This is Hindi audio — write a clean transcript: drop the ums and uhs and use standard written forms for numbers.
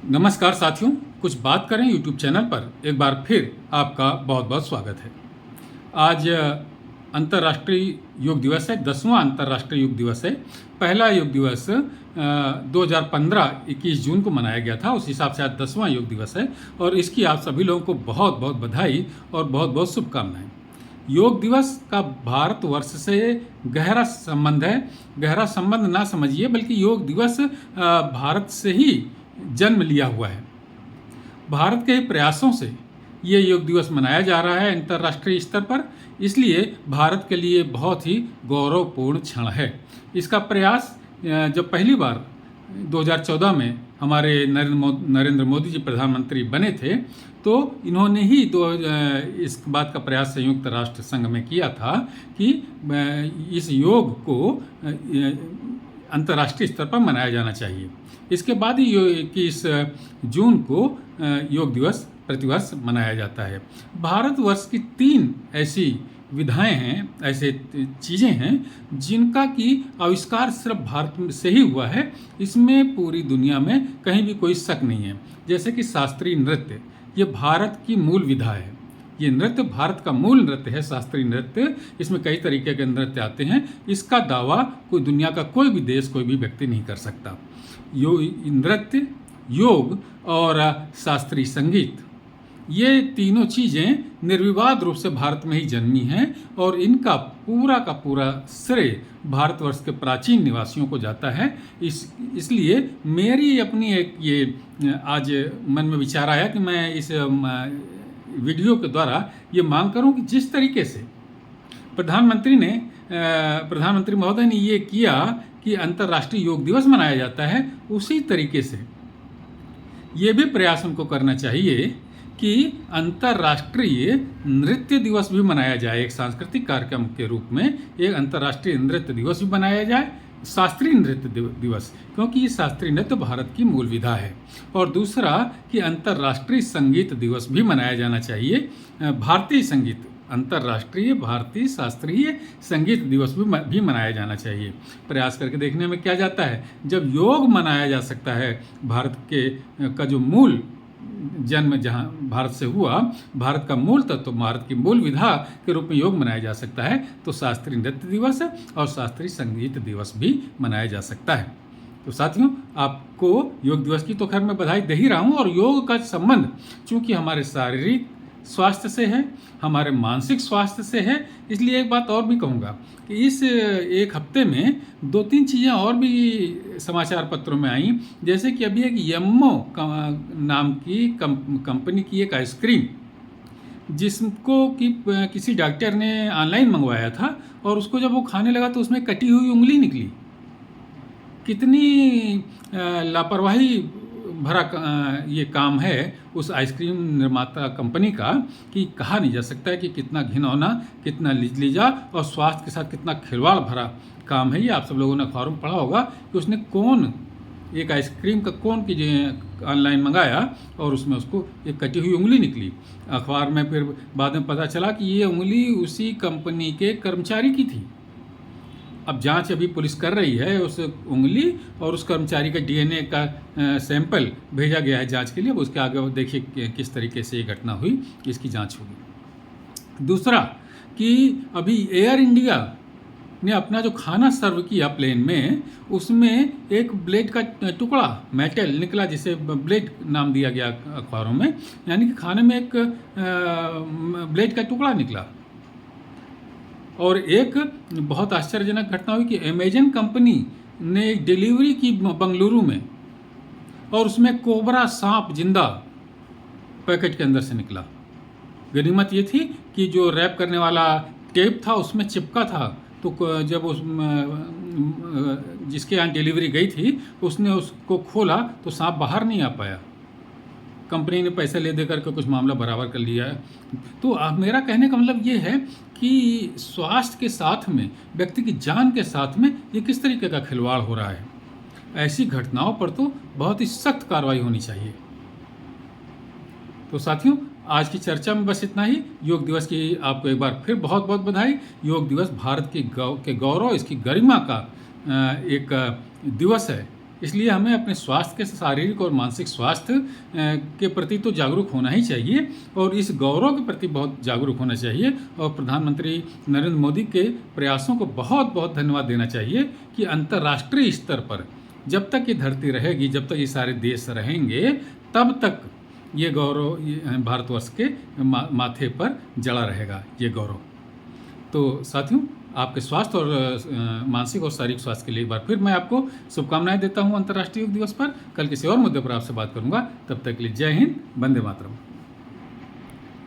नमस्कार साथियों, कुछ बात करें यूट्यूब चैनल पर एक बार फिर आपका बहुत बहुत स्वागत है। आज अंतर्राष्ट्रीय योग दिवस है, 10वां अंतर्राष्ट्रीय योग दिवस है। पहला योग दिवस 2015 21 जून को मनाया गया था, उस हिसाब से आज 10वां योग दिवस है और इसकी आप सभी लोगों को बहुत बहुत बधाई और बहुत बहुत शुभकामनाएं। योग दिवस का भारतवर्ष से गहरा संबंध है। गहरा संबंध ना समझिए, बल्कि योग दिवस भारत से ही जन्म लिया हुआ है। भारत के प्रयासों से ये योग दिवस मनाया जा रहा है अंतर्राष्ट्रीय स्तर पर, इसलिए भारत के लिए बहुत ही गौरवपूर्ण क्षण है। इसका प्रयास जब पहली बार 2014 में हमारे नरेंद्र मोदी जी प्रधानमंत्री बने थे, तो इन्होंने ही इस बात का प्रयास संयुक्त राष्ट्र संघ में किया था कि इस योग को अंतर्राष्ट्रीय स्तर पर मनाया जाना चाहिए। इसके बाद ही 21 जून को योग दिवस प्रतिवर्ष मनाया जाता है। भारतवर्ष की 3 ऐसी विधाएं हैं, ऐसे चीज़ें हैं जिनका कि आविष्कार सिर्फ भारत से ही हुआ है। इसमें पूरी दुनिया में कहीं भी कोई शक नहीं है। जैसे कि शास्त्रीय नृत्य, ये भारत की मूल विधा है। ये नृत्य भारत का मूल नृत्य है, शास्त्रीय नृत्य। इसमें कई तरीके के नृत्य आते हैं। इसका दावा कोई दुनिया का कोई भी देश, कोई भी व्यक्ति नहीं कर सकता। नृत्य, योग और शास्त्रीय संगीत, ये तीनों चीज़ें निर्विवाद रूप से भारत में ही जन्मी हैं और इनका पूरा का पूरा श्रेय भारतवर्ष के प्राचीन निवासियों को जाता है। इसलिए मेरी अपनी एक ये आज मन में विचार आया कि मैं इस वीडियो के द्वारा ये मांग करूं कि जिस तरीके से प्रधानमंत्री महोदय ने ये किया कि अंतर्राष्ट्रीय योग दिवस मनाया जाता है, उसी तरीके से ये भी प्रयास उनको करना चाहिए कि अंतर्राष्ट्रीय नृत्य दिवस भी मनाया जाए। एक सांस्कृतिक कार्यक्रम के रूप में एक अंतर्राष्ट्रीय नृत्य दिवस भी मनाया जाए, शास्त्रीय नृत्य दिवस, क्योंकि ये शास्त्रीय नृत्य भारत की मूल विधा है। और दूसरा कि अंतर्राष्ट्रीय संगीत दिवस भी मनाया जाना चाहिए। भारतीय संगीत, अंतर्राष्ट्रीय भारतीय शास्त्रीय संगीत दिवस भी मनाया जाना चाहिए। प्रयास करके देखने में क्या जाता है, जब योग मनाया जा सकता है, भारत का जो मूल जन्म जहाँ भारत से हुआ, भारत का मूल तत्व, भारत की मूल विधा के रूप में योग मनाया जा सकता है, तो शास्त्रीय नृत्य दिवस और शास्त्रीय संगीत दिवस भी मनाया जा सकता है। तो साथियों, आपको योग दिवस की तो खैर मैं बधाई दे ही रहा हूँ। और योग का संबंध चूँकि हमारे शारीरिक स्वास्थ्य से है, हमारे मानसिक स्वास्थ्य से है, इसलिए एक बात और भी कहूँगा कि इस एक हफ्ते में 2-3 चीज़ें और भी समाचार पत्रों में आई। जैसे कि अभी एक यम्मो नाम की कंपनी की एक आइसक्रीम, जिसको कि किसी डॉक्टर ने ऑनलाइन मंगवाया था और उसको जब वो खाने लगा तो उसमें कटी हुई उंगली निकली। कितनी लापरवाही भरा ये काम है उस आइसक्रीम निर्माता कंपनी का कि कहा नहीं जा सकता है कि कितना घिनौना, कितना लिजलिजा और स्वास्थ्य के साथ कितना खिलवाड़ भरा काम है ये। आप सब लोगों ने अखबारों में पढ़ा होगा कि उसने एक आइसक्रीम का कोन की ऑनलाइन मंगाया और उसमें उसको एक कटी हुई उंगली निकली। अखबार में फिर बाद में पता चला कि ये उंगली उसी कंपनी के कर्मचारी की थी। अब जांच अभी पुलिस कर रही है उस उंगली और उस कर्मचारी का डीएनए का सैंपल भेजा गया है जांच के लिए। अब उसके आगे देखिए किस तरीके से ये घटना हुई, इसकी जांच होगी। दूसरा कि अभी एयर इंडिया ने अपना जो खाना सर्व किया प्लेन में, उसमें एक ब्लेड का टुकड़ा मेटल निकला, जिसे ब्लेड नाम दिया गया अखबारों में, यानी कि खाने में एक ब्लेड का टुकड़ा निकला। और एक बहुत आश्चर्यजनक घटना हुई कि अमेजन कंपनी ने एक डिलीवरी की बंगलुरु में और उसमें कोबरा सांप जिंदा पैकेट के अंदर से निकला। गनीमत ये थी कि जो रैप करने वाला टेप था उसमें चिपका था, तो जब उस जिसके यहाँ डिलीवरी गई थी उसने उसको खोला तो सांप बाहर नहीं आ पाया। कंपनी ने पैसे ले दे करके कुछ मामला बराबर कर लिया है। तो मेरा कहने का मतलब ये है कि स्वास्थ्य के साथ में, व्यक्ति की जान के साथ में ये किस तरीके का खिलवाड़ हो रहा है। ऐसी घटनाओं पर तो बहुत ही सख्त कार्रवाई होनी चाहिए। तो साथियों, आज की चर्चा में बस इतना ही। योग दिवस की आपको एक बार फिर बहुत बहुत बधाई। योग दिवस भारत के गौरव, इसकी गरिमा का एक दिवस है इसलिए हमें अपने स्वास्थ्य के, शारीरिक और मानसिक स्वास्थ्य के प्रति तो जागरूक होना ही चाहिए और इस गौरव के प्रति बहुत जागरूक होना चाहिए। और प्रधानमंत्री नरेंद्र मोदी के प्रयासों को बहुत बहुत धन्यवाद देना चाहिए कि अंतर्राष्ट्रीय स्तर पर जब तक ये धरती रहेगी, जब तक ये सारे देश रहेंगे, तब तक ये गौरव भारतवर्ष के माथे पर जड़ा रहेगा ये गौरव। तो साथियों, आपके स्वास्थ्य और मानसिक और शारीरिक स्वास्थ्य के लिए एक बार फिर मैं आपको शुभकामनाएं देता हूं अंतर्राष्ट्रीय योग दिवस पर। कल किसी और मुद्दे पर आपसे बात करूंगा। तब तक के लिए जय हिंद, वंदे मातरम।